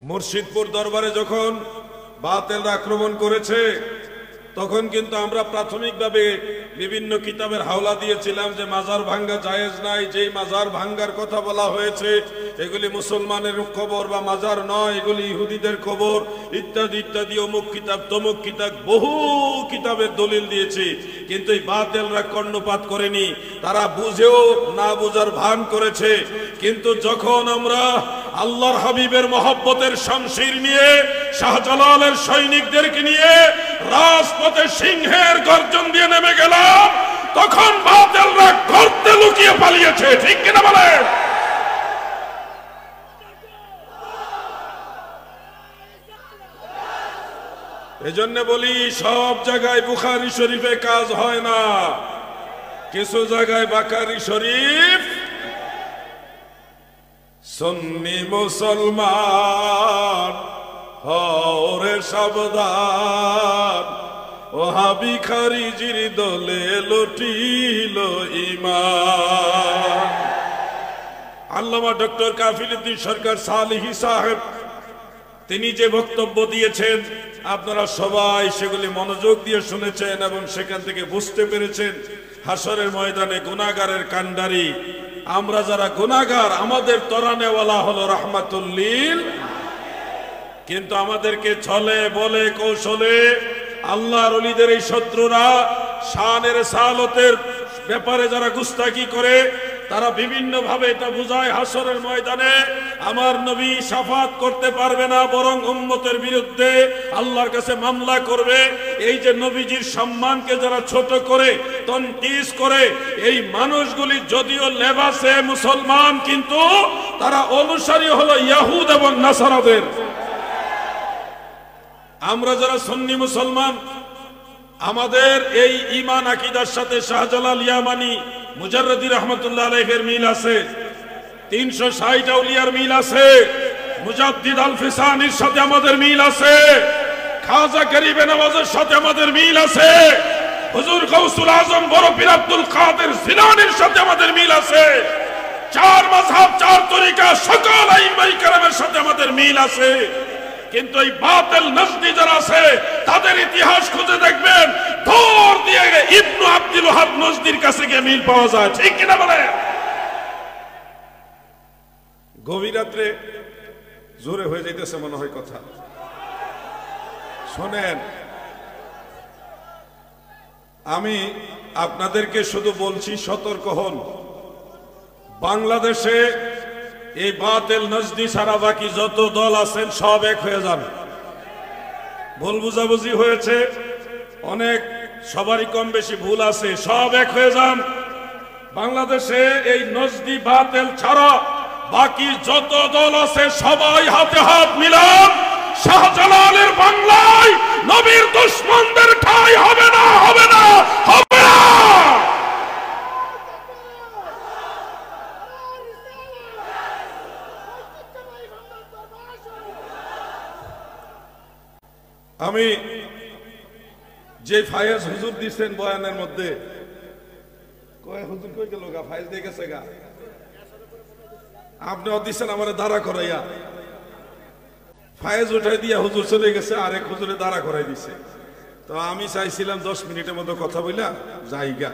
মুর্শিদপুর দরবারে যখন বাতিলরা আক্রমণ করেছে তখন কিন্তু আমরা প্রাথমিকভাবে বিভিন্ন কিতাবের হাওলা দিয়েছিলাম যে মাজার ভাঙ্গা জায়েজ নাই, যেই মাজার ভাঙ্গার কথা বলা হয়েছে এগুলি মুসলমানের কবর বা মাজার নয়, এগুলি ইহুদিদের কবর ইত্যাদি ইত্যাদি, অমুক কিতাব তমুক কিতাব, বহু কিতাবের দলিল দিয়েছি। কিন্তু এই বাতিলরা কর্ণপাত করেনি, তারা বুঝেও না বুঝার ভান করেছে। কিন্তু যখন আমরা আল্লাহর হাবিবের মহব্বতের শামশির নিয়ে শাহজালালের সৈনিকদেরকে নিয়ে রাজপথে সিংহের গর্জন দিয়ে নেমে গেলাম, তখন বাতিলরা গর্তে লুকিয়ে পালিয়েছে। ঠিক কিনা বলেন? এজন্য বলি সব জায়গায় বুখারী শরীফে কাজ হয় না, কিছু জায়গায় বাকারি শরীফ। সুন্নি মুসলমান হরে সাবধান, ওহাবি খারিজির দলে লুটিল ঈমান। আল্লামা ডক্টর কাফিলউদ্দিন সরকার সালেহী সাহেব তিনি যে বক্তব্য দিয়েছেন আপনারা সবাই সেগুলি মনোযোগ দিয়ে শুনেছেন এবং সেখান থেকে বুঝতে পেরেছেন হাসরের ময়দানে গুনাহগারের কান্ডারি আমরা যারা গুনাহগার, আমাদের তরানেওয়ালা হলো রাহমাতুল লিল। কিন্তু আমাদেরকে ছলে বলে কৌশলে আল্লাহর ওলিদের এই শত্রুরা শানের সালতের ব্যাপারে যারা গুস্তাখি করে, তারা বিভিন্ন ভাবে এটা বুঝায় হাসরের ময়দানে আমার নবী শাফাত করতে পারবে না, বরং উম্মতের বিরুদ্ধে আল্লাহর কাছে মামলা করবে। এই যে নবীজির সম্মানকে যারা ছোট করে তনকিস করে, এই মানুষগুলি যদিও লেবাসে মুসলমান কিন্তু তারা অনুসারী হলো ইহুদ এবং নাসারাদের। আমরা যারা সুন্নি মুসলমান, আমাদের এই ঈমান আকীদার সাথে শাহজালাল ইয়ামানি মুজাররদি রহমাতুল্লাহ আলাইহির মিল আছে, 360 আউলিয়ার মিল আছে, মুজাদ্দিদ আল ফিসানির সাথে আমাদের মিল আছে, খাজা গরিবে নওয়াজের সাথে আমাদের মিল আছে, হুজুর গাউসুল আজম বড় পীর আব্দুল কাদের জিলানীর সাথে আমাদের মিল আছে, চার মাযহাব চার তরিকা সকল আইম্মায়ে কেরামের সাথে আমাদের মিল আছে। কিন্তু এই বাতিল নজদি যারা আছে তাদের ইতিহাস খুঁজে দেখবেন, দৌর দিয়ে ইবনে আব্দুল ওয়াহাব নজদির কাছে গিয়ে মিল পাওয়া যায়। ঠিক কিনা বলে? গভীর রাত্রে জোরে হয়ে যাইতেছে মনে হয় কথা, শোনেন। আমি আপনাদেরকে শুধু বলছি সতর্ক হন। বাংলাদেশে এই বাতিল নজদি ছাড়া বাকি যত দল আছেন সব এক হয়ে যান। ভুল বুঝাবুঝি হয়েছে অনেক, সবারই কম বেশি ভুল আছে, সব এক হয়ে যান। বাংলাদেশে এই নজদি বাতিল ছাড়া বাকি যত দল আছে সবাই হাতে হাত মিলান। শাহজালালের বাংলায় নবীর দুশমনদের ঠাঁই হবে না, হবে না, হবে না। আমি যে ফায়েজ হুজুর দিচ্ছেন বয়ানের মধ্যে, কয় হুজুর কই গেল গা? ফায়েজ দিয়ে গেছে গা? আপনি দিচ্ছেন আমার দাঁড়া করাইয়া, ফায়েজ উঠাই দিয়া হুজুর চলে গেছে, আরেক হুজুরে দাঁড়া করাই দিছে। তো আমি চাইছিলাম 10 মিনিটের মতো কথা বইলা জায়গা